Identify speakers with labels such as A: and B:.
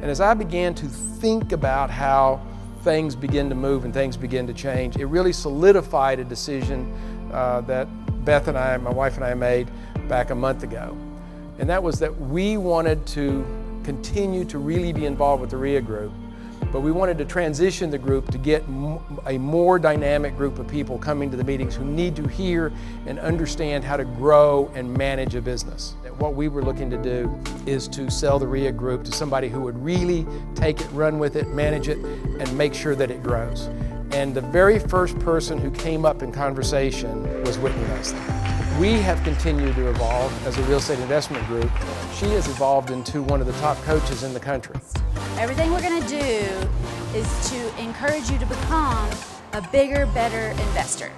A: And as I began to think about how things begin to move and things begin to change, it really solidified a decision that Beth and I, my wife and I, made back a month ago. And that was that we wanted to continue to really be involved with the REIA group, but we wanted to transition the group to get a more dynamic group of people coming to the meetings who need to hear and understand how to grow and manage a business. What we were looking to do is to sell the REIA group to somebody who would really take it, run with it, manage it, and make sure that it grows. And the very first person who came up in conversation was Whitney Nicely. We have continued to evolve as a real estate investment group. She has evolved into one of the top coaches in the country.
B: Everything we're going to do is to encourage you to become a bigger, better investor.